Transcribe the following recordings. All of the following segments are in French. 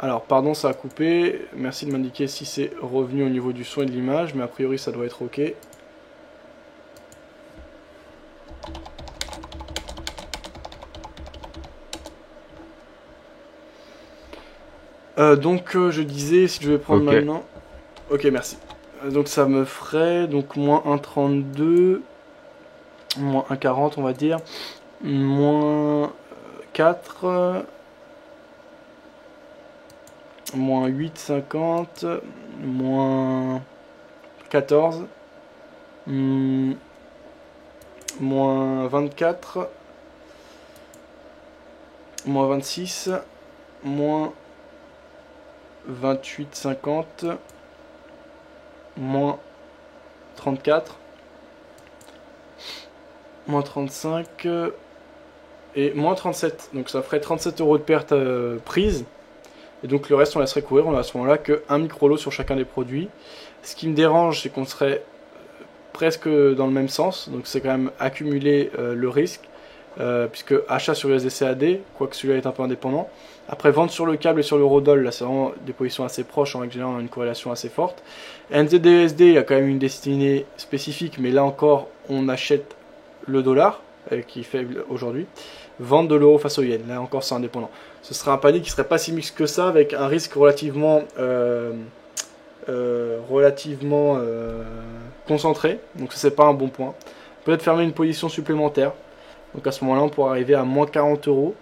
Alors, pardon, ça a coupé. Merci de m'indiquer si c'est revenu au niveau du son et de l'image, mais a priori ça doit être OK. Je disais, si je vais prendre Ok. maintenant... Ok, merci. Donc ça me ferait donc moins 1,32, moins 1,40 on va dire, moins 4, moins 8,50, moins 14, moins 24, moins 26, moins 28,50, moins 34, moins 35 et moins 37. Donc ça ferait 37 euros de perte prise. Et donc le reste on laisserait courir, on a à ce moment-là que un micro lot sur chacun des produits. Ce qui me dérange, c'est qu'on serait presque dans le même sens, donc c'est quand même accumuler le risque, puisque achat sur USDC-AD, quoique celui-là est un peu indépendant. Après, vente sur le câble et sur le Rodol, là c'est vraiment des positions assez proches, en règle générale on a une corrélation assez forte. NZD-USD, il y a quand même une destinée spécifique, mais là encore on achète le dollar, qui est faible aujourd'hui. Vente de l'euro face au yen, là encore c'est indépendant. Ce serait un panier qui serait pas si mixte que ça, avec un risque relativement concentré, donc ça c'est pas un bon point. Peut-être fermer une position supplémentaire, donc à ce moment-là on pourrait arriver à moins 40 euros.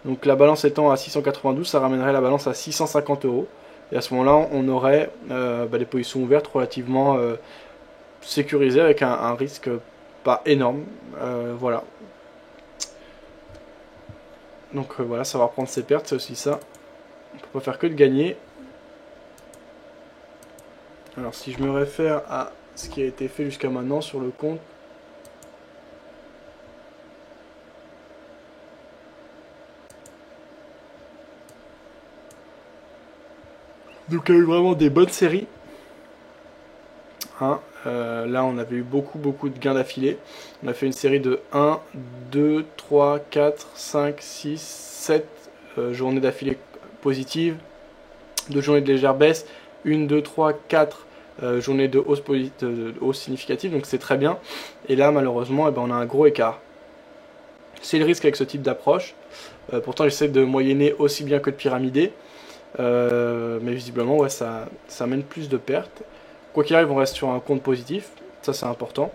Donc la balance étant à 692, ça ramènerait la balance à 650 euros. Et à ce moment-là on aurait des positions ouvertes relativement sécurisées avec un risque pas énorme. Voilà. Donc voilà, savoir prendre ses pertes, c'est aussi ça. On peut pas faire que de gagner. Alors si je me réfère à ce qui a été fait jusqu'à maintenant sur le compte, donc il y a eu vraiment des bonnes séries. Hein. Là on avait eu beaucoup de gains d'affilée. On a fait une série de 1, 2, 3, 4, 5, 6, 7 journées d'affilée positives, 2 journées de légère baisse, 1, 2, 3, 4 journées de hausse significative, donc c'est très bien. Et là malheureusement on a un gros écart. C'est le risque avec ce type d'approche. Pourtant j'essaie de moyenner aussi bien que de pyramider. Mais visiblement ouais, ça mène plus de pertes. Quoi qu'il arrive, on reste sur un compte positif, ça c'est important.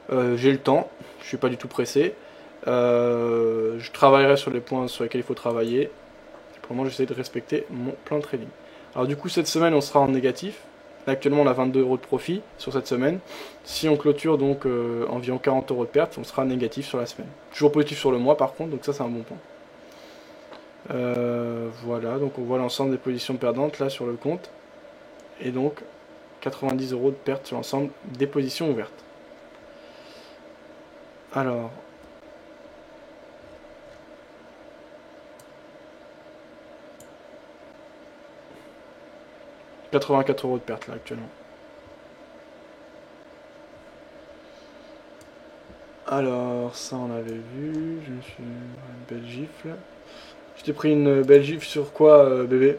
J'ai le temps, je suis pas du tout pressé. Je travaillerai sur les points sur lesquels il faut travailler. Pour le moment, j'essaie de respecter mon plan de trading. Alors du coup, cette semaine, on sera en négatif. Là, actuellement, on a 22 euros de profit sur cette semaine. Si on clôture donc environ 40 euros de perte, on sera négatif sur la semaine. Toujours positif sur le mois par contre, donc ça c'est un bon point. Voilà, donc on voit l'ensemble des positions perdantes là sur le compte. Et donc 90 euros de perte sur l'ensemble des positions ouvertes. Alors, 84 euros de perte là actuellement. Alors, ça on avait vu, je me suis une belle gifle. Je t'ai pris une belle gifle sur quoi, bébé?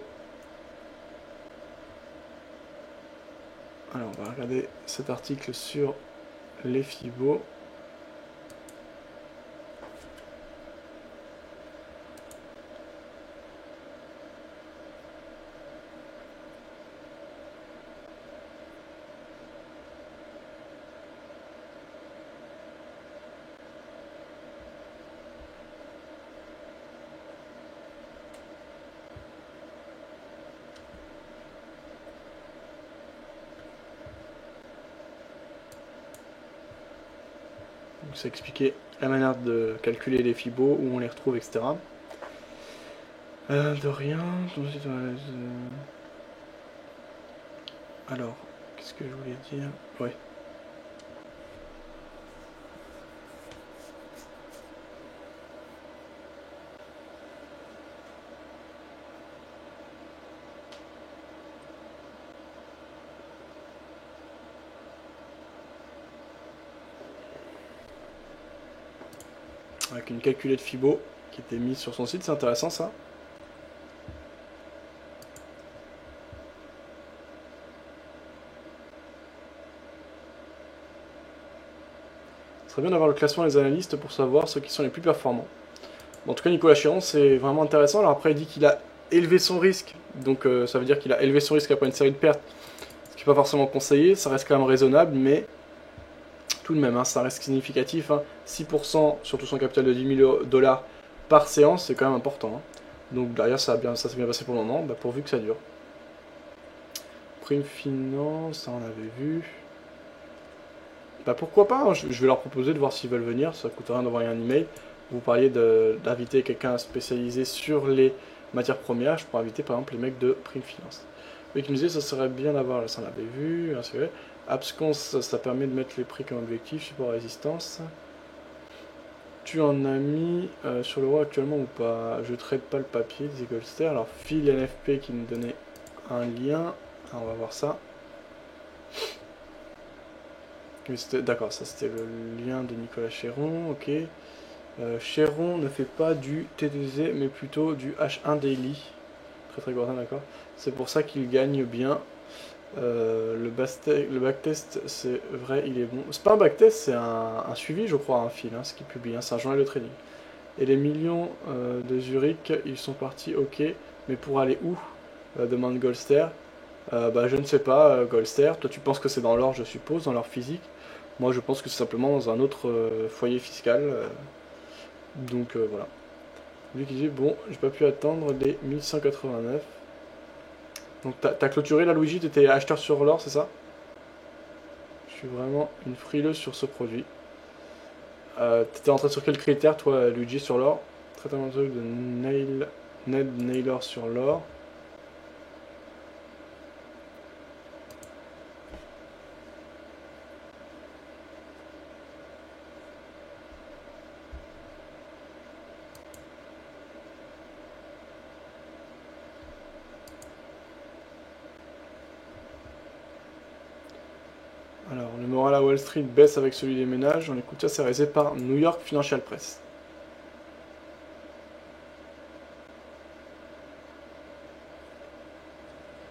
Alors, on va regarder cet article sur les Fibo. Donc, ça expliquait la manière de calculer les Fibo, où on les retrouve, etc. De rien. Alors, qu'est-ce que je voulais dire? Ouais. Avec une calculette Fibo qui était mise sur son site, c'est intéressant ça. Ce serait bien d'avoir le classement des analystes pour savoir ceux qui sont les plus performants. Bon, en tout cas, Nicolas Chéron, c'est vraiment intéressant. Alors après, il dit qu'il a élevé son risque. Donc ça veut dire qu'il a élevé son risque après une série de pertes. Ce qui n'est pas forcément conseillé. Ça reste quand même raisonnable, mais tout de même, hein, ça reste significatif. Hein. 6% sur tout son capital de 10 000 dollars par séance, c'est quand même important. Hein. Donc derrière, ça s'est bien passé pour le moment, pourvu que ça dure. Prime Finance, ça on avait vu. Pourquoi pas, hein, je vais leur proposer de voir s'ils veulent venir, ça coûte rien d'envoyer un email. Vous parliez d'inviter quelqu'un spécialisé sur les matières premières, je pourrais inviter par exemple les mecs de Prime Finance. Oui, qui me disaient ça serait bien d'avoir, ça on avait vu, hein, c'est vrai. Abscons, ça permet de mettre les prix comme objectif, support résistance. Tu en as mis sur l'euro actuellement ou pas? Je traite pas le papier, des Golster. Alors, fil NFP qui me donnait un lien. Alors, on va voir ça. D'accord, ça c'était le lien de Nicolas Chéron, ok. Chéron ne fait pas du TTZ mais plutôt du H1 Daily. Très très gordien, d'accord. C'est pour ça qu'il gagne bien. Le backtest, c'est vrai, il est bon. C'est pas un backtest, c'est un suivi, je crois, un fil, hein, ce qu'il publie. Hein, c'est un journal de trading. Et les millions de Zurich, ils sont partis, ok. Mais pour aller où demande Goldster. Je ne sais pas, Goldster. Toi, tu penses que c'est dans l'or, je suppose, dans l'or physique. Moi, je pense que c'est simplement dans un autre foyer fiscal. Donc voilà. Lui qui dit, bon, j'ai pas pu attendre les 1189. Donc t'as clôturé là, Luigi, t'étais acheteur sur l'or, c'est ça? Je suis vraiment une frileuse sur ce produit. T'étais rentré sur quel critère, toi, Luigi, sur l'or? Traitement de truc de Ned Naylor sur l'or. Alors, le moral à Wall Street baisse avec celui des ménages. On écoute ça, c'est réalisé par New York Financial Press.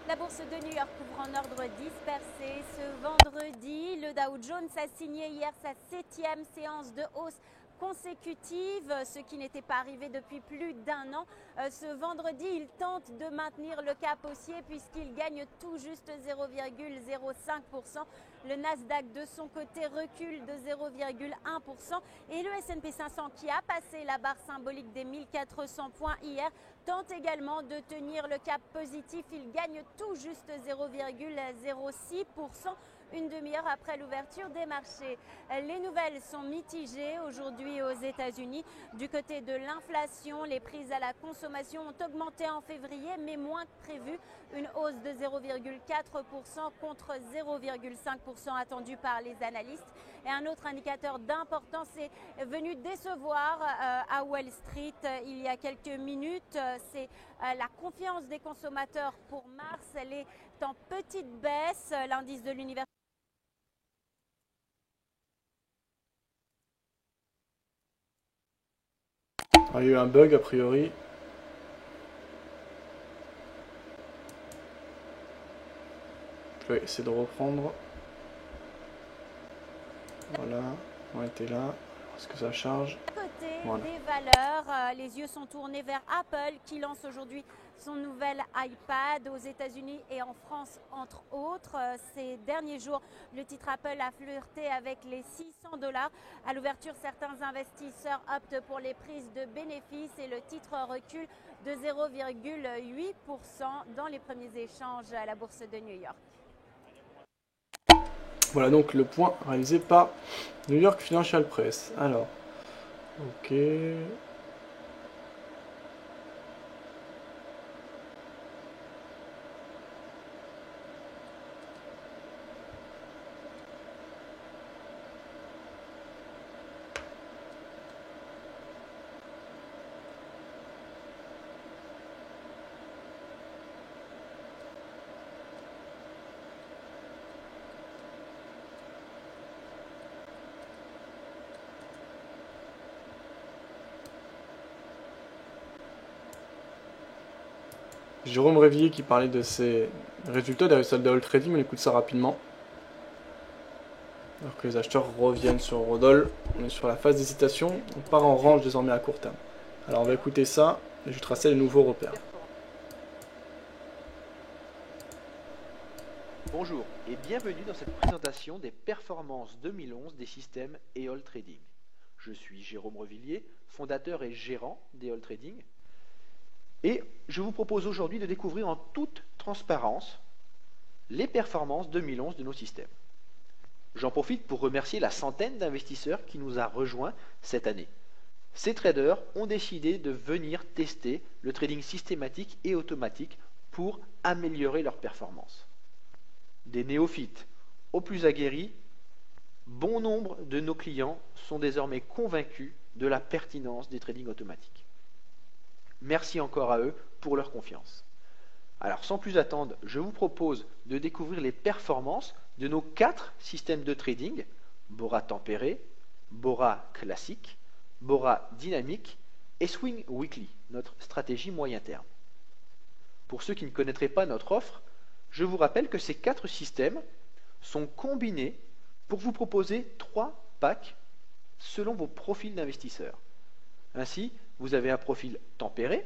La bourse de New York ouvre en ordre dispersé ce vendredi. Le Dow Jones a signé hier sa 7e séance de hausse consécutive, ce qui n'était pas arrivé depuis plus d'un an. Ce vendredi, il tente de maintenir le cap haussier puisqu'il gagne tout juste 0,05%. Le Nasdaq de son côté recule de 0,1% et le S&P 500 qui a passé la barre symbolique des 1400 points hier tente également de tenir le cap positif. Il gagne tout juste 0,06%. Une demi-heure après l'ouverture des marchés. Les nouvelles sont mitigées aujourd'hui aux États-Unis. Du côté de l'inflation, les prix à la consommation ont augmenté en février, mais moins que prévu. Une hausse de 0,4% contre 0,5% attendu par les analystes. Et un autre indicateur d'importance est venu décevoir à Wall Street il y a quelques minutes. C'est la confiance des consommateurs pour mars. Elle est en petite baisse. L'indice de l'université. Il y a eu un bug a priori. Je vais essayer de reprendre. Voilà, on était là. Est-ce que ça charge? À côté des valeurs, les yeux sont tournés vers Apple qui lance aujourd'hui son nouvel iPad aux États-Unis et en France entre autres. Ces derniers jours, le titre Apple a flirté avec les 600 $. À l'ouverture, certains investisseurs optent pour les prises de bénéfices et le titre recule de 0,8% dans les premiers échanges à la bourse de New York. Voilà donc le point réalisé par New York Financial Press. Alors, ok. Jérôme Révillier qui parlait de ses résultats des résultats de All Trading, on écoute ça rapidement. Alors que les acheteurs reviennent sur Rodol, on est sur la phase d'hésitation, on part en range désormais à court terme. Alors on va écouter ça et je tracer les nouveaux repères. Bonjour et bienvenue dans cette présentation des performances 2011 des systèmes EOL Trading. Je suis Jérôme Revillier, fondateur et gérant d'EOL Trading. Et je vous propose aujourd'hui de découvrir en toute transparence les performances 2011 de nos systèmes. J'en profite pour remercier la centaine d'investisseurs qui nous a rejoints cette année. Ces traders ont décidé de venir tester le trading systématique et automatique pour améliorer leurs performances. Des néophytes aux plus aguerris, bon nombre de nos clients sont désormais convaincus de la pertinence des trading automatiques. Merci encore à eux pour leur confiance. Alors sans plus attendre, je vous propose de découvrir les performances de nos 4 systèmes de trading, Bora tempéré, Bora classique, Bora dynamique et Swing Weekly, notre stratégie moyen terme. Pour ceux qui ne connaîtraient pas notre offre, je vous rappelle que ces 4 systèmes sont combinés pour vous proposer 3 packs selon vos profils d'investisseurs. Ainsi, vous avez un profil tempéré,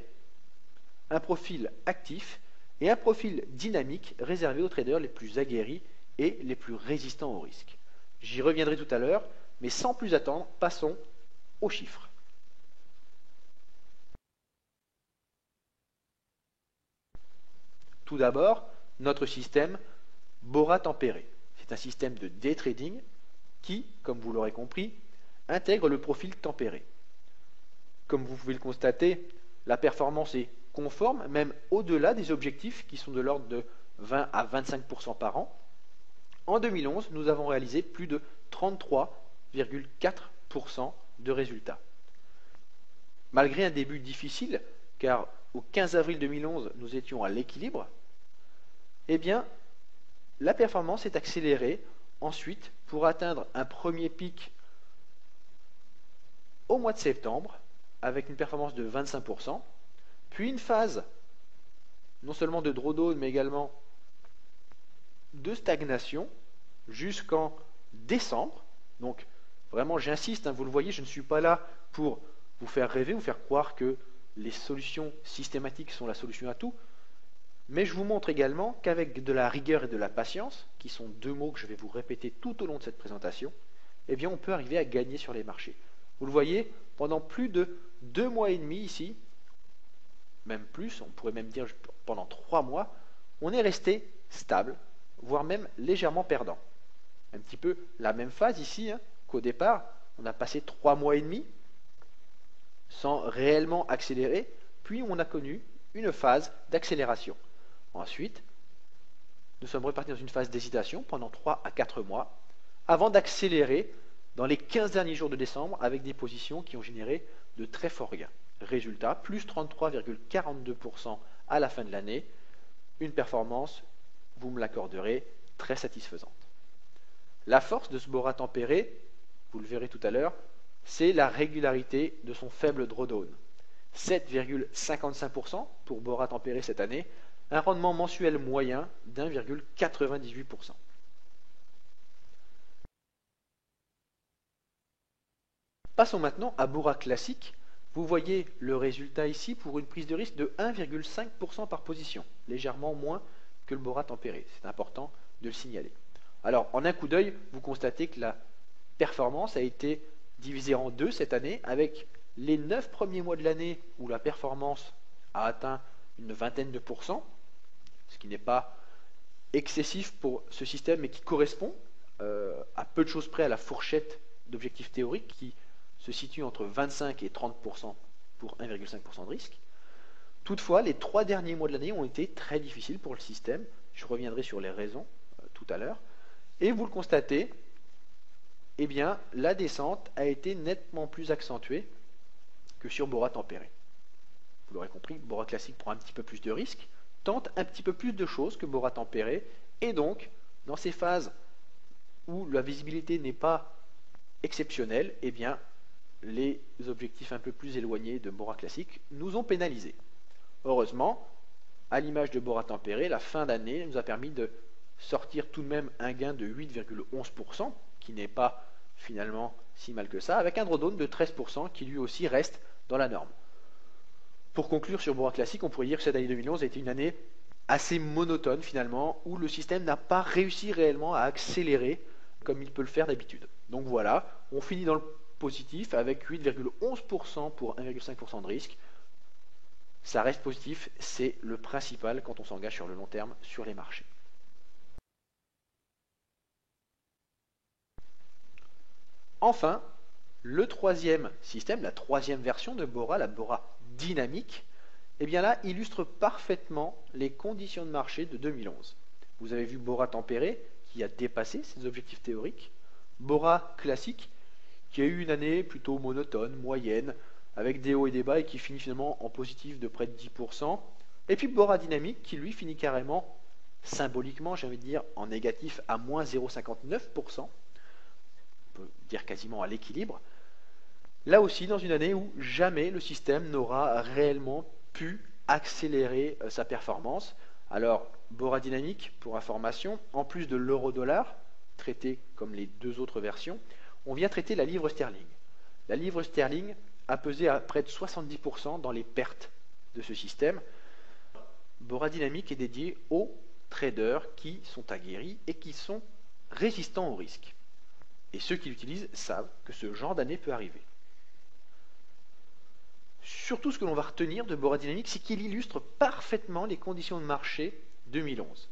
un profil actif et un profil dynamique réservé aux traders les plus aguerris et les plus résistants au risque. J'y reviendrai tout à l'heure, mais sans plus attendre, passons aux chiffres. Tout d'abord, notre système Bora tempéré. C'est un système de day trading qui, comme vous l'aurez compris, intègre le profil tempéré. Comme vous pouvez le constater, la performance est conforme, même au-delà des objectifs qui sont de l'ordre de 20 à 25% par an. En 2011, nous avons réalisé plus de 33,4% de résultats. Malgré un début difficile, car au 15 avril 2011, nous étions à l'équilibre, eh bien, la performance est accélérée ensuite pour atteindre un premier pic au mois de septembre, avec une performance de 25%, puis une phase non seulement de drawdown, mais également de stagnation jusqu'en décembre. Donc vraiment, j'insiste, vous le voyez, je ne suis pas là pour vous faire rêver, vous faire croire que les solutions systématiques sont la solution à tout, mais je vous montre également qu'avec de la rigueur et de la patience, qui sont 2 mots que je vais vous répéter tout au long de cette présentation, eh bien on peut arriver à gagner sur les marchés. Vous le voyez, pendant plus de 2 mois et demi ici, même plus, on pourrait même dire pendant 3 mois, on est resté stable, voire même légèrement perdant. Un petit peu la même phase ici, qu'au départ, on a passé 3 mois et demi sans réellement accélérer, puis on a connu une phase d'accélération. Ensuite, nous sommes repartis dans une phase d'hésitation pendant 3 à 4 mois, avant d'accélérer dans les 15 derniers jours de décembre avec des positions qui ont généré de très forts gains. Résultat, plus 33,42% à la fin de l'année, une performance, vous me l'accorderez, très satisfaisante. La force de ce Bora tempéré, vous le verrez tout à l'heure, c'est la régularité de son faible drawdown. 7,55% pour Bora tempéré cette année, un rendement mensuel moyen d'1,98%. Passons maintenant à Bora classique. Vous voyez le résultat ici pour une prise de risque de 1,5% par position, légèrement moins que le Bora tempéré. C'est important de le signaler. Alors, en un coup d'œil, vous constatez que la performance a été divisée en 2 cette année, avec les 9 premiers mois de l'année où la performance a atteint une vingtaine de pourcents, ce qui n'est pas excessif pour ce système, mais qui correspond à peu de choses près à la fourchette d'objectifs théoriques qui se situe entre 25 et 30% pour 1,5% de risque. Toutefois, les 3 derniers mois de l'année ont été très difficiles pour le système. Je reviendrai sur les raisons tout à l'heure. Et vous le constatez, eh bien, la descente a été nettement plus accentuée que sur Bora tempéré. Vous l'aurez compris, Bora classique prend un petit peu plus de risques, tente un petit peu plus de choses que Bora tempéré, et donc, dans ces phases où la visibilité n'est pas exceptionnelle, eh bien, les objectifs un peu plus éloignés de Bora classique nous ont pénalisés. Heureusement, à l'image de Bora tempéré, la fin d'année nous a permis de sortir tout de même un gain de 8,11%, qui n'est pas finalement si mal que ça, avec un drawdown de 13% qui lui aussi reste dans la norme. Pour conclure sur Bora Classic, on pourrait dire que cette année 2011 a été une année assez monotone finalement, où le système n'a pas réussi réellement à accélérer comme il peut le faire d'habitude. Donc voilà, on finit dans le positif avec 8,11% pour 1,5% de risque. Ça reste positif, c'est le principal quand on s'engage sur le long terme sur les marchés. Enfin, le troisième système, la troisième version de Bora, la Bora dynamique, eh bien là, illustre parfaitement les conditions de marché de 2011. Vous avez vu Bora tempéré, qui a dépassé ses objectifs théoriques, Bora classique, qui a eu une année plutôt monotone, moyenne, avec des hauts et des bas et qui finit finalement en positif de près de 10%, et puis Bora dynamique, qui lui finit carrément, symboliquement, j'ai envie de dire, en négatif à moins 0,59%, on peut dire quasiment à l'équilibre, là aussi dans une année où jamais le système n'aura réellement pu accélérer sa performance. Alors, Bora dynamique, pour information, en plus de l'euro-dollar, traité comme les deux autres versions, on vient traiter la livre sterling. La livre sterling a pesé à près de 70% dans les pertes de ce système. Bora dynamique est dédié aux traders qui sont aguerris et qui sont résistants au risque. Et ceux qui l'utilisent savent que ce genre d'année peut arriver. Surtout, ce que l'on va retenir de Bora dynamique, c'est qu'il illustre parfaitement les conditions de marché 2011.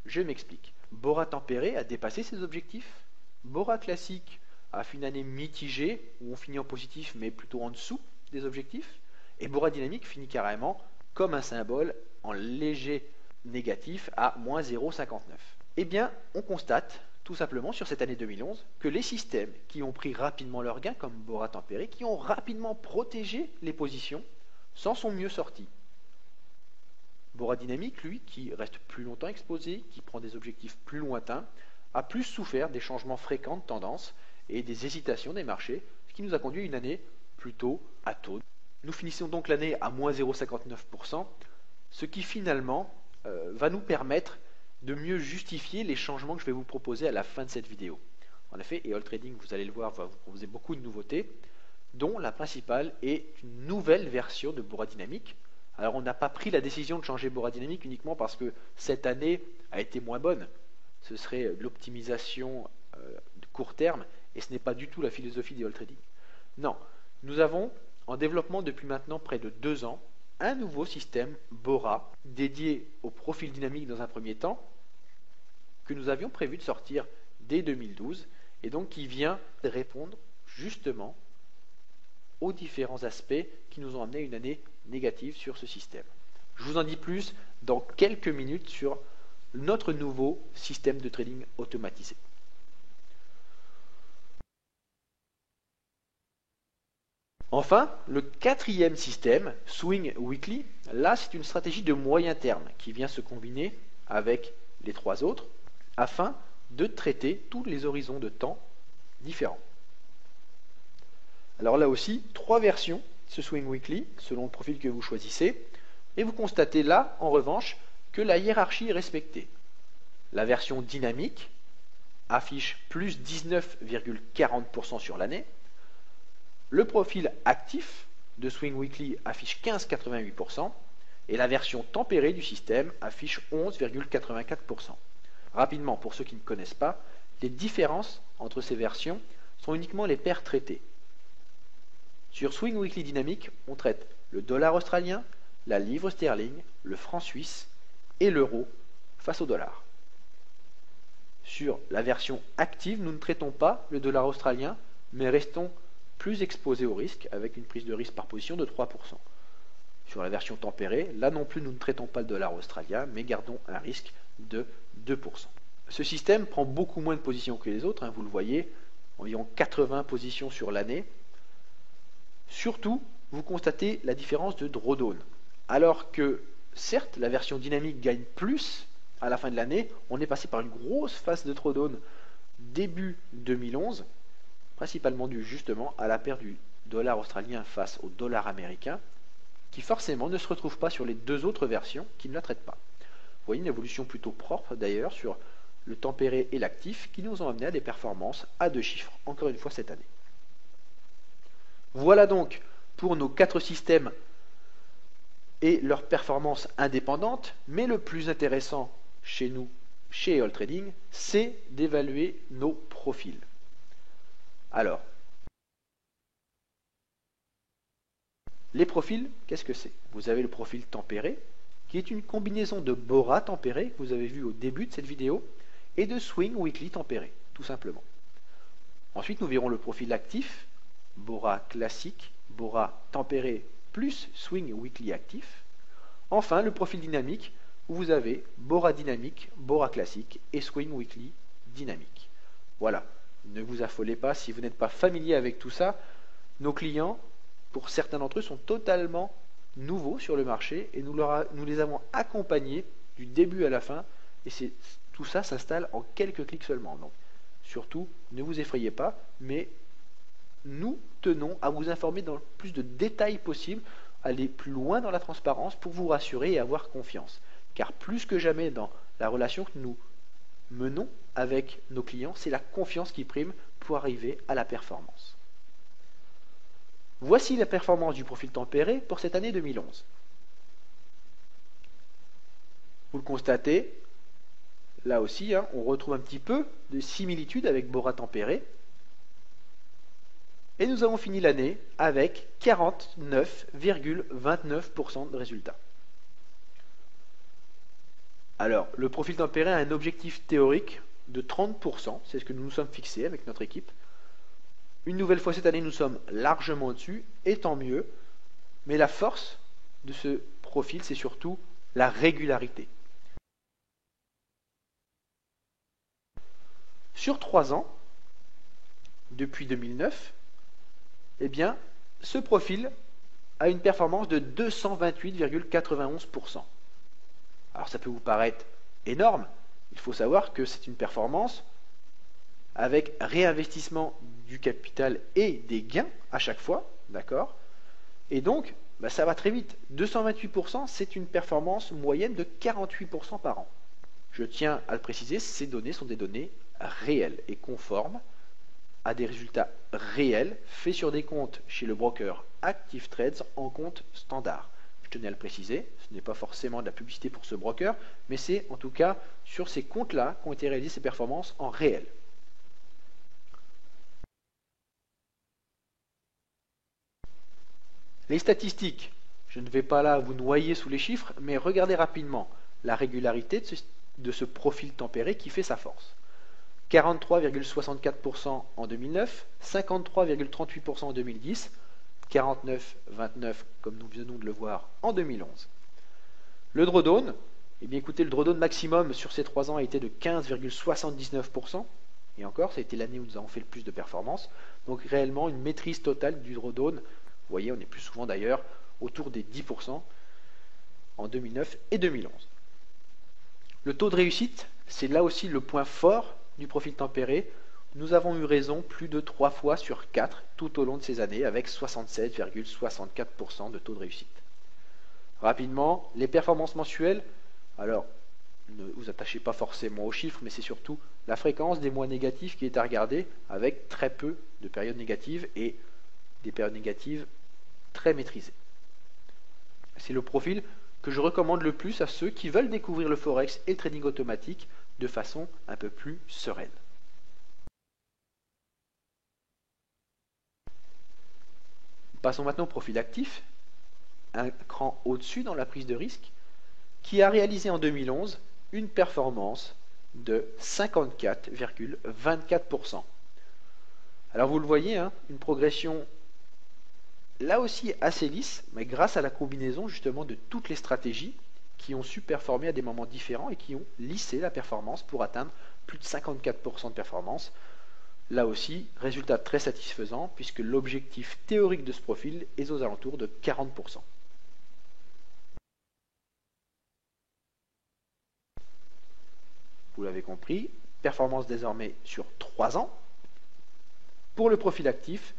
Je m'explique. Bora tempéré a dépassé ses objectifs. Bora classique a fait une année mitigée, où on finit en positif, mais plutôt en dessous des objectifs. Et Bora dynamique finit carrément comme un symbole en léger négatif à moins 0,59. Eh bien, on constate tout simplement sur cette année 2011 que les systèmes qui ont pris rapidement leur gain, comme Bora tempéré, qui ont rapidement protégé les positions, s'en sont mieux sortis. Bora dynamique, lui, qui reste plus longtemps exposé, qui prend des objectifs plus lointains, a plus souffert des changements fréquents de tendance et des hésitations des marchés, ce qui nous a conduit à une année plutôt atone. Nous finissons donc l'année à moins 0,59%, ce qui finalement va nous permettre de mieux justifier les changements que je vais vous proposer à la fin de cette vidéo. En effet, EOL Trading, vous allez le voir, va vous proposer beaucoup de nouveautés, dont la principale est une nouvelle version de Bora dynamique. Alors on n'a pas pris la décision de changer Bora dynamique uniquement parce que cette année a été moins bonne. Ce serait de l'optimisation de court terme et ce n'est pas du tout la philosophie d'EOL Trading. Non, nous avons en développement depuis maintenant près de 2 ans un nouveau système Bora dédié au profil dynamique dans un premier temps que nous avions prévu de sortir dès 2012 et donc qui vient répondre justement aux différents aspects qui nous ont amené une année négative sur ce système. Je vous en dis plus dans quelques minutes sur notre nouveau système de trading automatisé. Enfin, le quatrième système, Swing Weekly, là c'est une stratégie de moyen terme qui vient se combiner avec les 3 autres afin de traiter tous les horizons de temps différents. Alors là aussi, 3 versions, ce Swing Weekly, selon le profil que vous choisissez, et vous constatez là, en revanche, que la hiérarchie est respectée. La version dynamique affiche plus 19,40% sur l'année. Le profil actif de Swing Weekly affiche 15,88% et la version tempérée du système affiche 11,84%. Rapidement, pour ceux qui ne connaissent pas, les différences entre ces versions sont uniquement les paires traitées. Sur Swing Weekly dynamique, on traite le dollar australien, la livre sterling, le franc suisse et l'euro face au dollar. Sur la version active, nous ne traitons pas le dollar australien, mais restons plus exposés au risque avec une prise de risque par position de 3%. Sur la version tempérée, là non plus nous ne traitons pas le dollar australien, mais gardons un risque de 2%. Ce système prend beaucoup moins de positions que les autres, vous le voyez, environ 80 positions sur l'année. Surtout, vous constatez la différence de drawdown. Alors que, certes, la version dynamique gagne plus à la fin de l'année, on est passé par une grosse phase de drawdown début 2011, principalement dû justement à la paire du dollar australien face au dollar américain, qui forcément ne se retrouve pas sur les 2 autres versions qui ne la traitent pas. Vous voyez une évolution plutôt propre d'ailleurs sur le tempéré et l'actif, qui nous ont amené à des performances à 2 chiffres, encore une fois cette année. Voilà donc pour nos 4 systèmes et leurs performances indépendantes, mais le plus intéressant chez nous, chez EOL Trading, c'est d'évaluer nos profils. Alors, les profils, qu'est-ce que c'est? Vous avez le profil tempéré, qui est une combinaison de Bora tempéré, que vous avez vu au début de cette vidéo, et de Swing Weekly tempéré, tout simplement. Ensuite, nous verrons le profil actif, Bora classique, Bora tempéré plus Swing Weekly actif. Enfin, le profil dynamique, où vous avez Bora dynamique, Bora classique et Swing Weekly dynamique. Voilà, ne vous affolez pas si vous n'êtes pas familier avec tout ça. Nos clients, pour certains d'entre eux, sont totalement nouveaux sur le marché et nous les avons accompagnés du début à la fin et tout ça s'installe en quelques clics seulement. Donc, surtout, ne vous effrayez pas, mais nous tenons à vous informer dans le plus de détails possible, aller plus loin dans la transparence pour vous rassurer et avoir confiance. Car plus que jamais dans la relation que nous menons avec nos clients, c'est la confiance qui prime pour arriver à la performance. Voici la performance du profil tempéré pour cette année 2011. Vous le constatez, là aussi, on retrouve un petit peu de similitude avec Bora tempéré. Et nous avons fini l'année avec 49,29% de résultats. Alors, le profil tempéré a un objectif théorique de 30%, c'est ce que nous nous sommes fixés avec notre équipe. Une nouvelle fois cette année, nous sommes largement au-dessus, et tant mieux. Mais la force de ce profil, c'est surtout la régularité. Sur 3 ans, depuis 2009, eh bien, ce profil a une performance de 228,91%. Alors ça peut vous paraître énorme, il faut savoir que c'est une performance avec réinvestissement du capital et des gains à chaque fois, d'accord? Et donc, ça va très vite. 228%, c'est une performance moyenne de 48% par an. Je tiens à le préciser, ces données sont des données réelles et conformes à des résultats réels faits sur des comptes chez le broker Active Trades en compte standard. Je tenais à le préciser, ce n'est pas forcément de la publicité pour ce broker, mais c'est en tout cas sur ces comptes-là qu'ont été réalisées ces performances en réel. Les statistiques, je ne vais pas là vous noyer sous les chiffres, mais regardez rapidement la régularité de ce profil tempéré qui fait sa force. 43,64% en 2009, 53,38% en 2010, 49,29% comme nous venons de le voir en 2011. Le drawdown, eh bien écoutez, le drawdown maximum sur ces 3 ans a été de 15,79%, et encore, ça a été l'année où nous avons fait le plus de performances, donc réellement une maîtrise totale du drawdown. Vous voyez, on est plus souvent d'ailleurs autour des 10% en 2009 et 2011. Le taux de réussite, c'est là aussi le point fort du profil tempéré. Nous avons eu raison plus de 3 fois sur 4 tout au long de ces années avec 67,64% de taux de réussite. Rapidement, les performances mensuelles, alors ne vous attachez pas forcément aux chiffres, mais c'est surtout la fréquence des mois négatifs qui est à regarder avec très peu de périodes négatives et des périodes négatives très maîtrisées. C'est le profil que je recommande le plus à ceux qui veulent découvrir le Forex et le trading automatique de façon un peu plus sereine. Passons maintenant au profil actif, un cran au-dessus dans la prise de risque, qui a réalisé en 2011 une performance de 54,24%. Alors vous le voyez, une progression là aussi assez lisse, mais grâce à la combinaison justement de toutes les stratégies qui ont su performer à des moments différents et qui ont lissé la performance pour atteindre plus de 54% de performance. Là aussi, résultat très satisfaisant puisque l'objectif théorique de ce profil est aux alentours de 40%. Vous l'avez compris, performance désormais sur 3 ans. Pour le profil actif,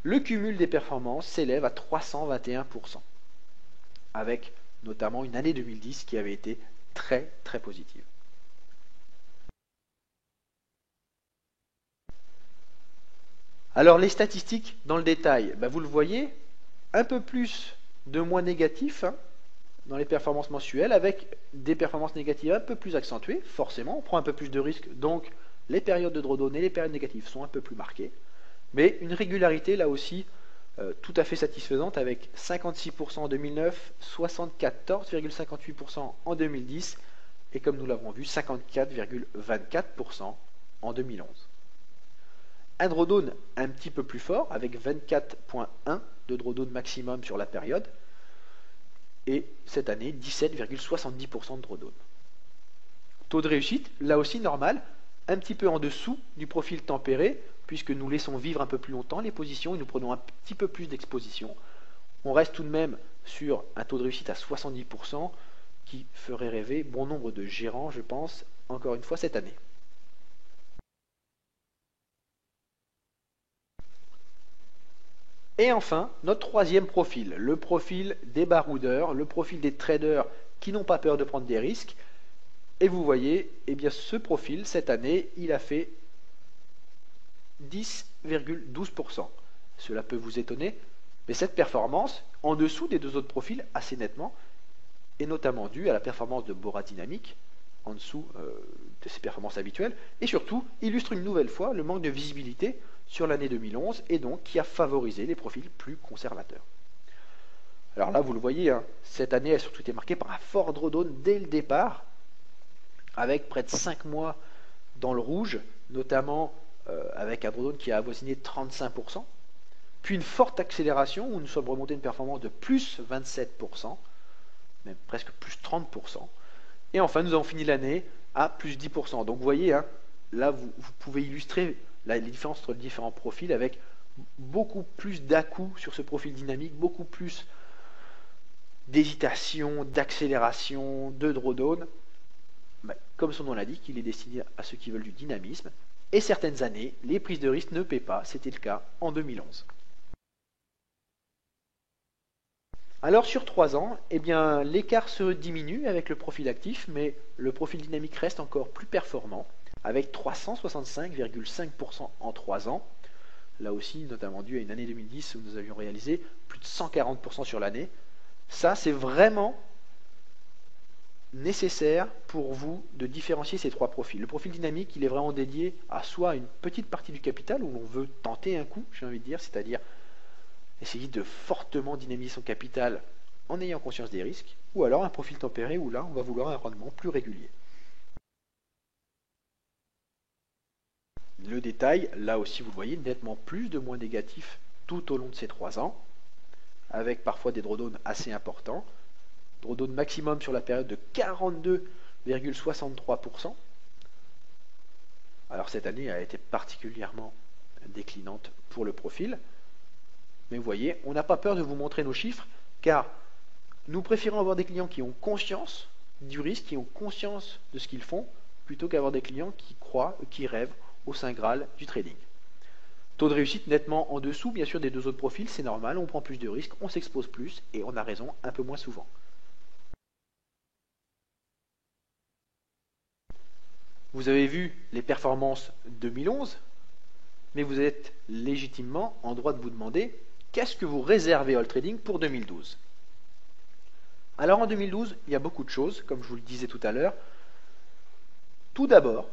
le cumul des performances s'élève à 321%, avec notamment une année 2010 qui avait été très très positive. Alors les statistiques dans le détail, vous le voyez, un peu plus de moins négatifs dans les performances mensuelles, avec des performances négatives un peu plus accentuées, forcément, on prend un peu plus de risques, donc les périodes de drawdown et les périodes négatives sont un peu plus marquées, mais une régularité là aussi tout à fait satisfaisante, avec 56% en 2009, 74,58% en 2010, et comme nous l'avons vu, 54,24% en 2011. Un drawdown un petit peu plus fort, avec 24,1 de drawdown maximum sur la période, et cette année, 17,70% de drawdown. Taux de réussite, là aussi normal, un petit peu en dessous du profil tempéré, puisque nous laissons vivre un peu plus longtemps les positions et nous prenons un petit peu plus d'exposition. On reste tout de même sur un taux de réussite à 70%, qui ferait rêver bon nombre de gérants, je pense, encore une fois cette année. Et enfin, notre troisième profil, le profil des baroudeurs, le profil des traders qui n'ont pas peur de prendre des risques. Et vous voyez, ce profil, cette année, il a fait 10,12%. Cela peut vous étonner, mais cette performance, en dessous des deux autres profils, assez nettement, est notamment due à la performance de Bora Dynamics, en dessous de ses performances habituelles, et surtout illustre une nouvelle fois le manque de visibilité sur l'année 2011, et donc qui a favorisé les profils plus conservateurs. Alors là, vous le voyez, cette année a surtout été marquée par un fort drawdown dès le départ, avec près de 5 mois dans le rouge, notamment avec un drawdown qui a avoisiné 35%, puis une forte accélération où nous sommes remontés une performance de plus 27%, même presque plus 30%, et enfin nous avons fini l'année à plus 10%. Donc vous voyez, là vous pouvez illustrer les différences entre les différents profils avec beaucoup plus d'à-coups sur ce profil dynamique, beaucoup plus d'hésitation, d'accélération, de drawdown. Comme son nom l'indique, il est destiné à ceux qui veulent du dynamisme. Et certaines années, les prises de risque ne paient pas. C'était le cas en 2011. Alors sur 3 ans, l'écart se diminue avec le profil actif, mais le profil dynamique reste encore plus performant, avec 365,5% en 3 ans. Là aussi, notamment dû à une année 2010 où nous avions réalisé plus de 140% sur l'année. Ça, c'est vraiment nécessaire pour vous de différencier ces trois profils. Le profil dynamique, il est vraiment dédié à soit une petite partie du capital où l'on veut tenter un coup, j'ai envie de dire, c'est-à-dire essayer de fortement dynamiser son capital en ayant conscience des risques, ou alors un profil tempéré où là, on va vouloir un rendement plus régulier. Le détail, là aussi vous le voyez, nettement plus de moins négatifs tout au long de ces 3 ans, avec parfois des drawdowns assez importants. Drawdown maximum sur la période de 42,63%. Alors cette année a été particulièrement déclinante pour le profil. Mais vous voyez, on n'a pas peur de vous montrer nos chiffres, car nous préférons avoir des clients qui ont conscience du risque, qui ont conscience de ce qu'ils font, plutôt qu'avoir des clients qui croient, qui rêvent au Saint Graal du trading. Taux de réussite nettement en dessous, bien sûr, des deux autres profils, c'est normal, on prend plus de risques, on s'expose plus, et on a raison un peu moins souvent. Vous avez vu les performances 2011, mais vous êtes légitimement en droit de vous demander qu'est-ce que vous réservez All Trading pour 2012. Alors en 2012, il y a beaucoup de choses, comme je vous le disais tout à l'heure. Tout d'abord,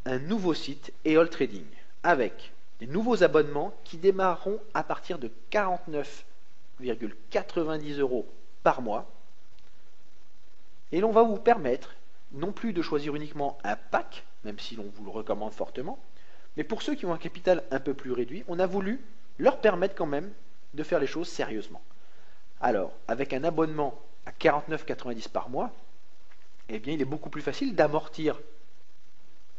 un nouveau site et All Trading, avec des nouveaux abonnements qui démarreront à partir de 49,90 € par mois. Et l'on va vous permettre non plus de choisir uniquement un pack, même si l'on vous le recommande fortement, mais pour ceux qui ont un capital un peu plus réduit, on a voulu leur permettre quand même de faire les choses sérieusement. Alors, avec un abonnement à 49,90 € par mois, il est beaucoup plus facile d'amortir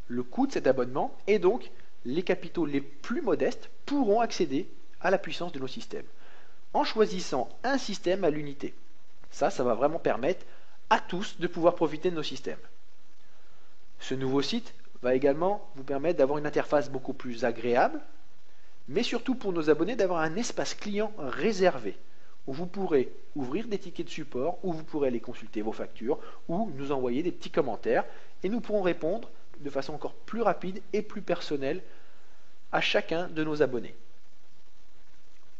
le coût de cet abonnement, et donc les capitaux les plus modestes pourront accéder à la puissance de nos systèmes, en choisissant un système à l'unité. Ça va vraiment permettre à tous de pouvoir profiter de nos systèmes. Ce nouveau site va également vous permettre d'avoir une interface beaucoup plus agréable, mais surtout pour nos abonnés d'avoir un espace client réservé, où vous pourrez ouvrir des tickets de support, où vous pourrez aller consulter vos factures, ou nous envoyer des petits commentaires, et nous pourrons répondre de façon encore plus rapide et plus personnelle à chacun de nos abonnés.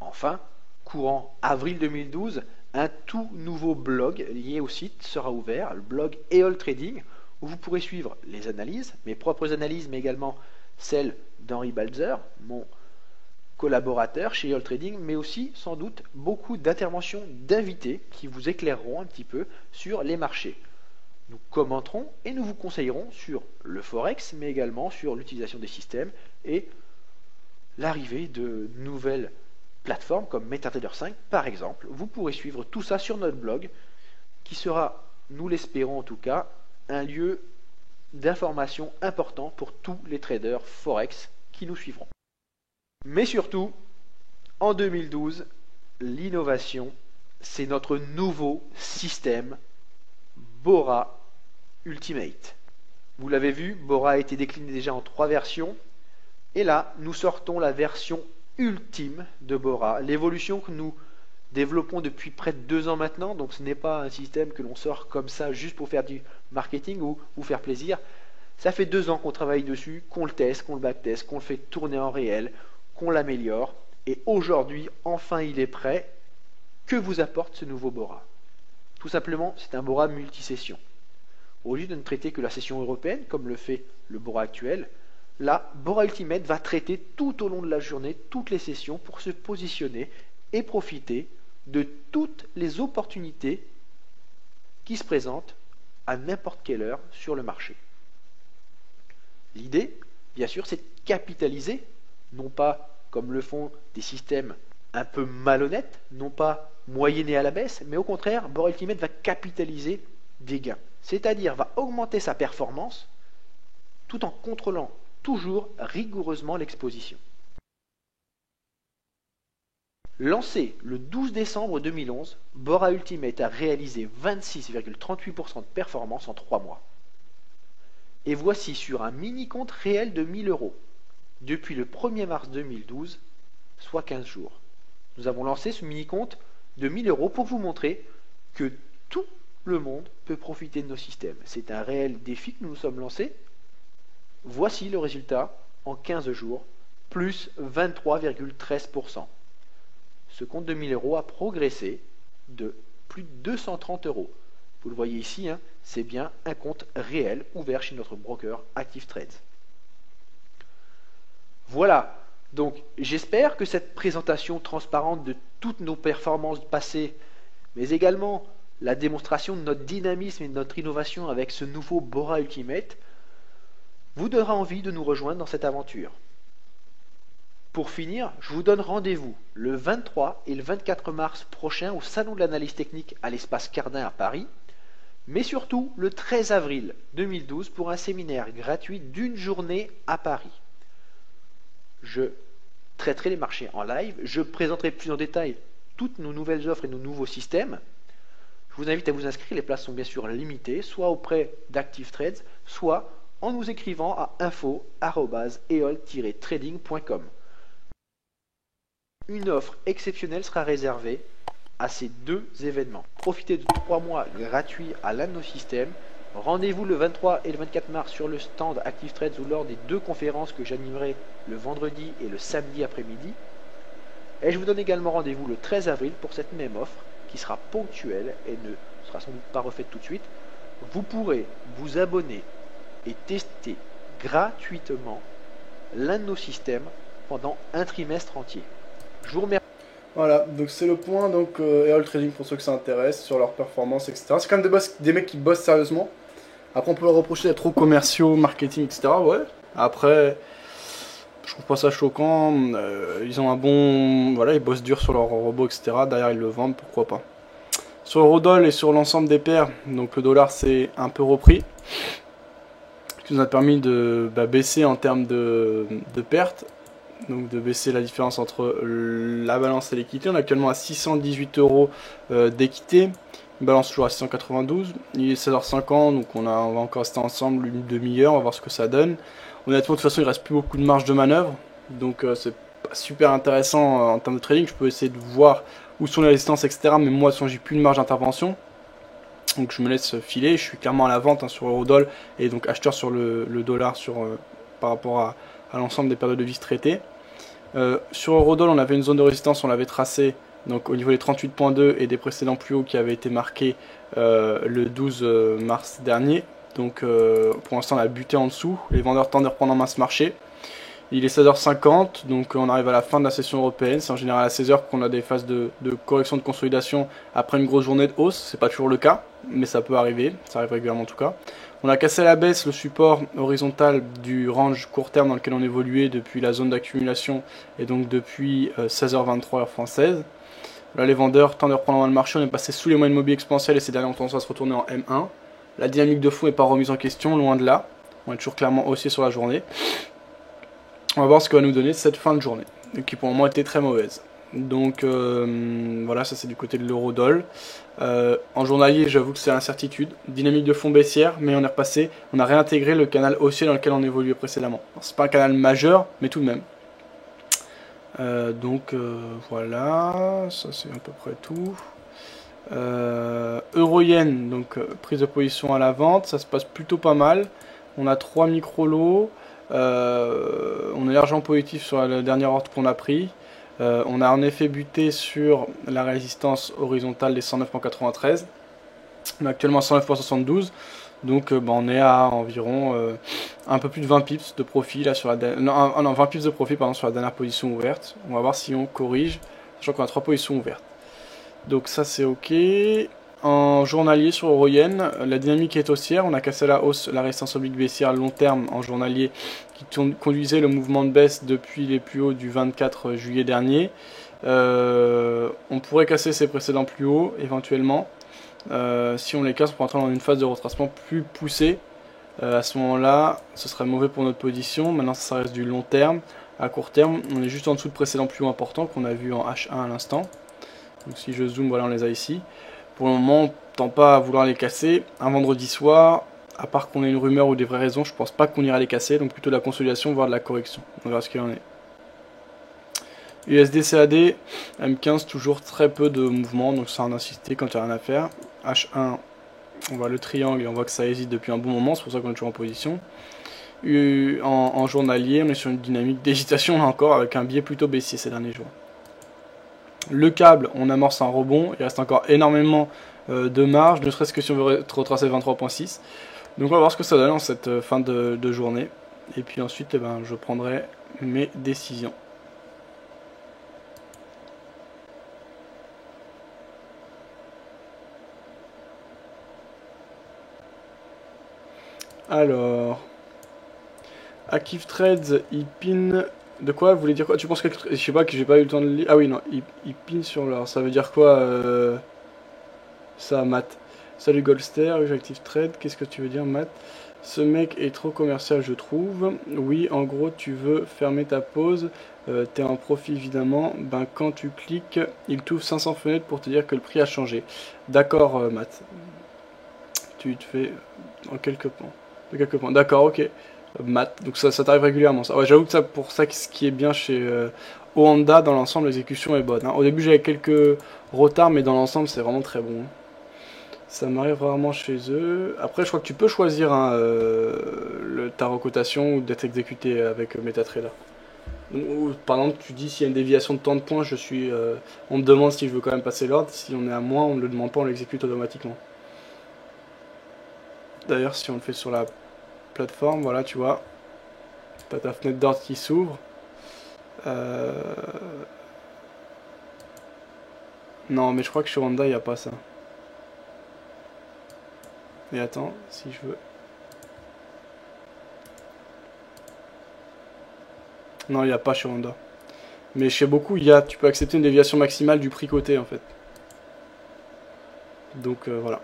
Enfin, courant avril 2012, un tout nouveau blog lié au site sera ouvert, le blog EOL Trading, où vous pourrez suivre les analyses, mes propres analyses, mais également celles d'Henri Balzer, mon collaborateur chez EOL Trading, mais aussi sans doute beaucoup d'interventions d'invités qui vous éclaireront un petit peu sur les marchés. Nous commenterons et nous vous conseillerons sur le Forex, mais également sur l'utilisation des systèmes et l'arrivée de nouvelles plateformes comme MetaTrader 5 par exemple. Vous pourrez suivre tout ça sur notre blog qui sera, nous l'espérons en tout cas, un lieu d'information important pour tous les traders Forex qui nous suivront. Mais surtout, en 2012, l'innovation, c'est notre nouveau système Bora Ultimate. Vous l'avez vu, Bora a été décliné déjà en 3 versions. Et là, nous sortons la version ultime de Bora, l'évolution que nous développons depuis près de 2 ans maintenant. Donc ce n'est pas un système que l'on sort comme ça juste pour faire du marketing ou vous faire plaisir. Ça fait 2 ans qu'on travaille dessus, qu'on le teste, qu'on le backteste, qu'on le fait tourner en réel, qu'on l'améliore. Et aujourd'hui, enfin il est prêt. Que vous apporte ce nouveau Bora? Tout simplement, c'est un Bora multisession. Au lieu de ne traiter que la session européenne, comme le fait le Bora actuel, là, Bora Ultimate va traiter tout au long de la journée, toutes les sessions, pour se positionner et profiter de toutes les opportunités qui se présentent à n'importe quelle heure sur le marché. L'idée, bien sûr, c'est de capitaliser, non pas comme le font des systèmes un peu malhonnêtes, non pas moyennés à la baisse, mais au contraire, Bora Ultimate va capitaliser des gains. C'est-à-dire va augmenter sa performance tout en contrôlant toujours rigoureusement l'exposition. Lancé le 12 décembre 2011, Bora Ultimate a réalisé 26,38% de performance en 3 mois. Et voici sur un mini-compte réel de 1000 € depuis le 1er mars 2012, soit 15 jours. Nous avons lancé ce mini-compte de 1000 € pour vous montrer que tout le monde peut profiter de nos systèmes. C'est un réel défi que nous nous sommes lancés. Voici le résultat en 15 jours, plus 23,13%. Ce compte de 1000 € a progressé de plus de 230 €. Vous le voyez ici, hein, c'est bien un compte réel ouvert chez notre broker Active Trades. Voilà, donc j'espère que cette présentation transparente de toutes nos performances passées, mais également la démonstration de notre dynamisme et de notre innovation avec ce nouveau Bora Ultimate vous donnera envie de nous rejoindre dans cette aventure. Pour finir, je vous donne rendez-vous le 23 et le 24 mars prochain au Salon de l'analyse technique à l'espace Cardin à Paris, mais surtout le 13 avril 2012 pour un séminaire gratuit d'1 journée à Paris. Je traiterai les marchés en live, je présenterai plus en détail toutes nos nouvelles offres et nos nouveaux systèmes. Je vous invite à vous inscrire, les places sont bien sûr limitées, soit auprès d'Active Trades, soit en nous écrivant à info@eol-trading.com. Une offre exceptionnelle sera réservée à ces 2 événements. Profitez de 3 mois gratuits à l'un de nos systèmes. Rendez-vous le 23 et le 24 mars sur le stand Active Trades ou lors des 2 conférences que j'animerai le vendredi et le samedi après-midi. Et je vous donne également rendez-vous le 13 avril pour cette même offre qui sera ponctuelle et ne sera sans doute pas refaite tout de suite. Vous pourrez vous abonner et tester gratuitement l'un de nos systèmes pendant un trimestre entier. Je vous remercie. Voilà, donc c'est le point, donc EOL Trading pour ceux que ça intéresse, sur leur performance, etc. C'est quand même des mecs qui bossent sérieusement. Après on peut leur reprocher d'être trop commerciaux, marketing, etc. Ouais. Après, je trouve pas ça choquant. Ils ont un bon... Voilà, ils bossent dur sur leur robot, etc. Derrière ils le vendent, pourquoi pas. Sur le Rodol et sur l'ensemble des paires, donc le dollar s'est un peu repris. Ce qui nous a permis de baisser en termes de pertes. Donc de baisser la différence entre la balance et l'équité. On est actuellement à 618 € d'équité. Une balance toujours à 692. Il est 16h50, donc on va encore rester ensemble une demi-heure, on va voir ce que ça donne. Honnêtement, de toute façon, il ne reste plus beaucoup de marge de manœuvre. Donc c'est pas super intéressant en termes de trading. Je peux essayer de voir où sont les résistances, etc. Mais moi, de toute façon, j'ai plus de marge d'intervention. Donc je me laisse filer. Je suis clairement à la vente sur Eurodol et donc acheteur sur le dollar par rapport à l'ensemble des périodes de vie traitées. Sur Eurodoll, on avait une zone de résistance, on l'avait tracée, donc au niveau des 38.2 et des précédents plus hauts qui avaient été marqués le 12 mars dernier. Donc pour l'instant on a buté en dessous, les vendeurs tentent de reprendre en main ce marché. Il est 16h50, donc on arrive à la fin de la session européenne. C'est en général à 16h qu'on a des phases de correction de consolidation après une grosse journée de hausse. C'est pas toujours le cas, mais ça peut arriver, ça arrive régulièrement en tout cas. On a cassé à la baisse le support horizontal du range court terme dans lequel on évoluait depuis la zone d'accumulation et donc depuis 16h23 heure française. Là les vendeurs tentent de reprendre en main le marché, on est passé sous les moyennes mobiles exponentielles et ces dernières ont tendance à se retourner en M1. La dynamique de fond n'est pas remise en question, loin de là. On est toujours clairement haussier sur la journée. On va voir ce que va nous donner cette fin de journée, qui pour le moment était très mauvaise. Donc voilà, ça c'est du côté de l'Eurodoll. En journalier, j'avoue que c'est l'incertitude. Dynamique de fond baissière, mais on est repassé, on a réintégré le canal haussier dans lequel on évoluait précédemment. C'est pas un canal majeur, mais tout de même. Voilà, ça c'est à peu près tout. Euro-yen, donc prise de position à la vente, ça se passe plutôt pas mal. On a 3 micro-lots. On est largement positif sur la dernière ordre qu'on a pris. On a en effet buté sur la résistance horizontale des 109,93. On est actuellement à 109,72. Donc on est à environ un peu plus de 20 pips de profit là sur la 20 pips de profit pardon, sur la dernière position ouverte. On va voir si on corrige, sachant qu'on a 3 positions ouvertes. Donc ça c'est ok. En journalier sur Euro-Yen, la dynamique est haussière, on a cassé la hausse, la résistance oblique baissière long terme en journalier qui conduisait le mouvement de baisse depuis les plus hauts du 24 juillet dernier. On pourrait casser ces précédents plus hauts éventuellement. Si on les casse, on pourrait entrer dans une phase de retracement plus poussée. À ce moment-là, ce serait mauvais pour notre position. Maintenant, ça reste du long terme. À court terme, on est juste en dessous de précédents plus hauts importants qu'on a vu en H1 à l'instant. Donc si je zoome, voilà, on les a ici. Pour le moment, on ne tend pas à vouloir les casser. Un vendredi soir, à part qu'on ait une rumeur ou des vraies raisons, je pense pas qu'on ira les casser. Donc plutôt de la consolidation, voire de la correction. On verra ce qu'il en est. USD CAD, M15, toujours très peu de mouvement, donc ça en insister quand il n'y a rien à faire. H1, on voit le triangle et on voit que ça hésite depuis un bon moment, c'est pour ça qu'on est toujours en position. En journalier, on est sur une dynamique d'hésitation là encore, avec un biais plutôt baissier ces derniers jours. Le câble, on amorce un rebond, il reste encore énormément de marge, ne serait-ce que si on veut retracer 23.6. Donc on va voir ce que ça donne en cette fin de journée. Et puis ensuite, je prendrai mes décisions. Alors, Active Trades, il pin. De quoi? Vous voulez dire quoi? Tu penses que. Je sais pas, que j'ai pas eu le temps de lire. Ah oui, non, il pin sur l'or. Ça veut dire quoi ça, Matt? Salut Goldster, Active Trade. Qu'est-ce que tu veux dire, Matt? Ce mec est trop commercial, je trouve. Oui, en gros, tu veux fermer ta pause. T'es en profit, évidemment. Ben, quand tu cliques, il t'ouvre 500 fenêtres pour te dire que le prix a changé. D'accord, Matt. Tu te fais en quelques points. D'accord, ok. Math, donc ça t'arrive régulièrement ça. Ouais, j'avoue que ça, pour ça, ce qui est bien chez Honda, dans l'ensemble, l'exécution est bonne. Hein. Au début, j'avais quelques retards, mais dans l'ensemble, c'est vraiment très bon. Ça m'arrive rarement chez eux. Après, je crois que tu peux choisir ta recotation ou d'être exécuté avec MetaTrader. Ou, par exemple, tu dis s'il y a une déviation de tant de points, on me demande si je veux quand même passer l'ordre. Si on est à moins, on ne le demande pas, on l'exécute automatiquement. D'ailleurs, si on le fait sur la plateforme, voilà, tu vois, t'as ta fenêtre d'ordre qui s'ouvre. Non, mais je crois que sur Honda, il n'y a pas ça. Et attends, si je veux... Non, il n'y a pas chez Honda. Mais chez beaucoup, tu peux accepter une déviation maximale du prix coté, en fait. Donc, voilà.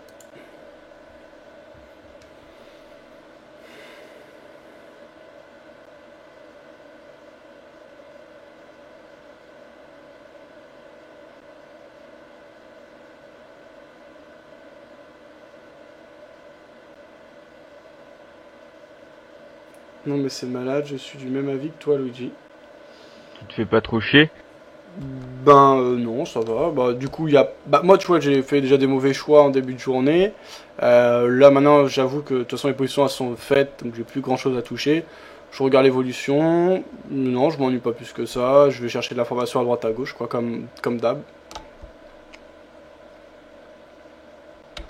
Non mais c'est malade, je suis du même avis que toi Luigi. Tu te fais pas trop chier? Non, ça va. Bah du coup, moi tu vois, j'ai fait déjà des mauvais choix en début de journée. Là maintenant, j'avoue que de toute façon les positions elles sont faites, donc j'ai plus grand chose à toucher. Je regarde l'évolution. Non, je m'ennuie pas plus que ça. Je vais chercher de l'information à droite à gauche, quoi, comme d'hab.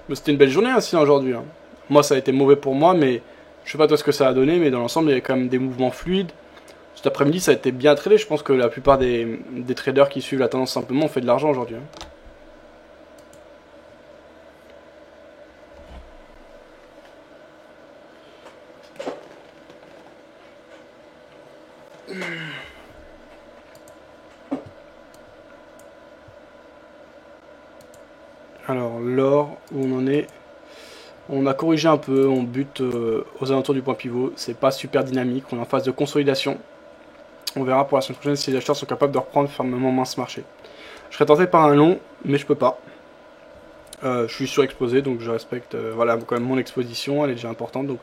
Mais c'était une belle journée ainsi aujourd'hui. Hein. Moi, ça a été mauvais pour moi, mais je sais pas toi ce que ça a donné, mais dans l'ensemble, il y avait quand même des mouvements fluides. Cet après-midi, ça a été bien tradé. Je pense que la plupart des traders qui suivent la tendance simplement ont fait de l'argent aujourd'hui. Hein. Alors, l'or, où on en est? On a corrigé un peu, on bute aux alentours du point pivot. C'est pas super dynamique, on est en phase de consolidation. On verra pour la semaine prochaine si les acheteurs sont capables de reprendre fermement main ce marché. Je serais tenté par un long, mais je peux pas. Je suis surexposé, donc je respecte voilà, quand même mon exposition, elle est déjà importante. Donc,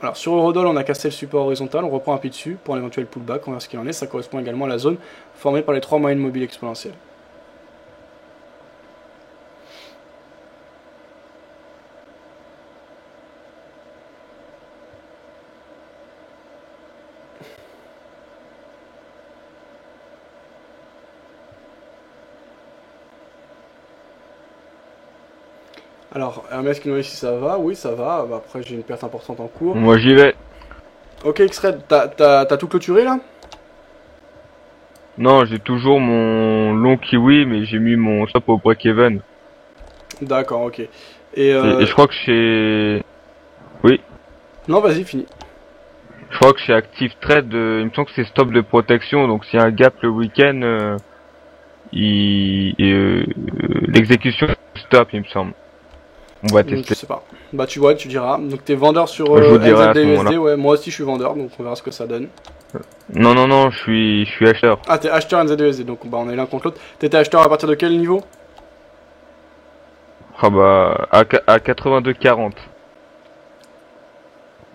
voilà. Sur Eurodol, on a cassé le support horizontal, on reprend un pied dessus pour un éventuel pullback, on verra ce qu'il en est. Ça correspond également à la zone formée par les 3 moyennes mobiles exponentielles. Alors, Hermès qui nous dit si ça va, oui ça va, bah, après j'ai une perte importante en cours. Moi j'y vais. Ok X-Red, t'as tout clôturé là? Non, j'ai toujours mon long kiwi, mais j'ai mis mon stop au break-even. D'accord, ok. Et je crois que chez... Oui. Non, vas-y, fini. Je crois que chez Active Trade, il me semble que c'est stop de protection, donc s'il y a un gap le week-end, l'exécution stop, il me semble. On va tester. Je sais pas. Bah tu vois, tu diras. Donc t'es vendeur sur Je vous dirai à ce NZD, ouais, moi aussi je suis vendeur, donc on verra ce que ça donne. Non, je suis acheteur. Ah, t'es acheteur NZD, donc bah on est l'un contre l'autre. T'étais acheteur à partir de quel niveau? Ah bah, à 82,40.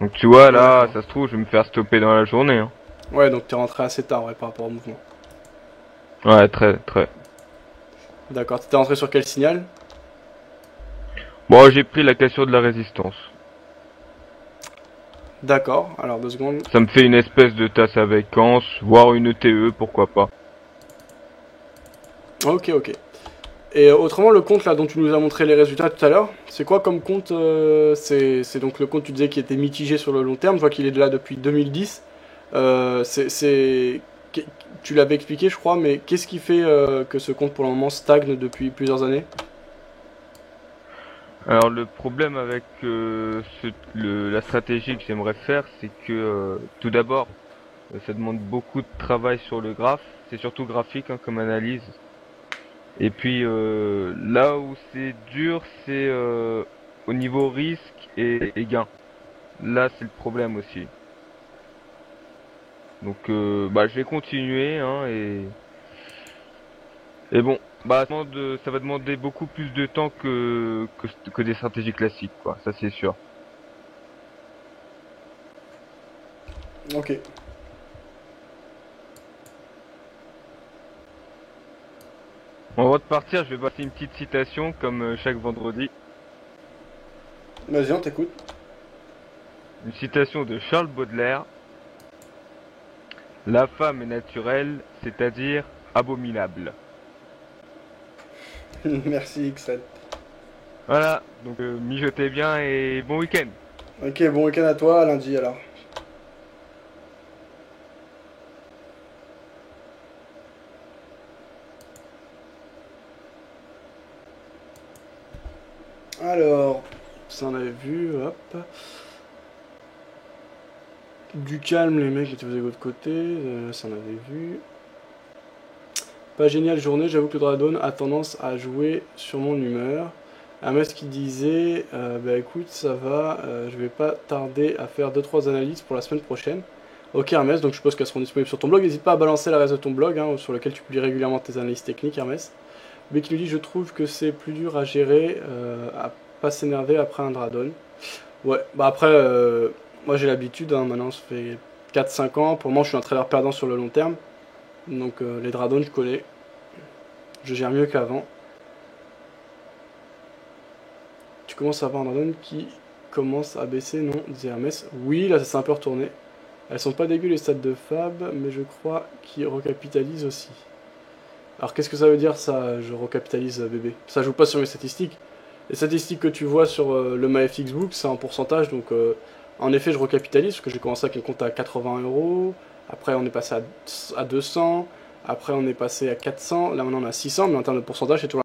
Donc tu vois, là, ça se trouve, je vais me faire stopper dans la journée. Hein. Ouais, donc t'es rentré assez tard, ouais, par rapport au mouvement. Ouais, très. D'accord, t'étais rentré sur quel signal? Bon, j'ai pris la cassure de la résistance. D'accord, alors 2 secondes. Ça me fait une espèce de tasse avec Ans, voire une ETE, pourquoi pas. Ok. Et autrement, le compte là dont tu nous as montré les résultats tout à l'heure, c'est quoi comme compte? C'est donc le compte, tu disais, qui était mitigé sur le long terme. Je vois qu'il est là depuis 2010. Tu l'avais expliqué, je crois, mais qu'est-ce qui fait que ce compte pour le moment stagne depuis plusieurs années? Alors le problème avec la stratégie que j'aimerais faire, c'est que tout d'abord, ça demande beaucoup de travail sur le graphe. C'est surtout graphique hein, comme analyse. Et puis là où c'est dur, c'est au niveau risque et gain. Là, c'est le problème aussi. Donc, bah, je vais continuer, hein, et bon, bah, ça va demander beaucoup plus de temps que des stratégies classiques, quoi. Ça, c'est sûr. Ok. Avant de partir, je vais passer une petite citation, comme chaque vendredi. Vas-y, on t'écoute. Une citation de Charles Baudelaire. La femme est naturelle, c'est-à-dire abominable. Merci Xred. Voilà, donc mijotez bien et bon week-end. Ok, bon week-end à toi, à lundi alors. Alors, ça on avait vu, hop. Du calme, les mecs, étaient de l'autre côté, ça on avait vu. Pas génial journée, j'avoue que le Dradone a tendance à jouer sur mon humeur. Hermès qui disait, bah écoute, ça va, je vais pas tarder à faire 2-3 analyses pour la semaine prochaine. Ok Hermès, donc je suppose qu'elles seront disponibles sur ton blog. N'hésite pas à balancer la reste de ton blog, hein, sur lequel tu publies régulièrement tes analyses techniques, Hermès. Mais qui nous dit, je trouve que c'est plus dur à gérer, à pas s'énerver après un Dradone. Ouais, bah après, moi j'ai l'habitude, hein, maintenant ça fait 4-5 ans. Pour moi, je suis un trader perdant sur le long terme. Donc les Dradones, je connais. Je gère mieux qu'avant. Tu commences à avoir un Dradone qui commence à baisser, non? Disait Hermès. Oui, là ça s'est un peu retourné. Elles sont pas dégueu les stats de Fab, mais je crois qu'il recapitalise aussi. Alors qu'est-ce que ça veut dire ça, je recapitalise bébé? Ça joue pas sur mes statistiques. Les statistiques que tu vois sur le MyFXBook, c'est en pourcentage, donc en effet je recapitalise, parce que j'ai commencé avec un compte à 80 euros, après on est passé à 200, après on est passé à 400, là maintenant on a 600, mais en termes de pourcentage c'est toujours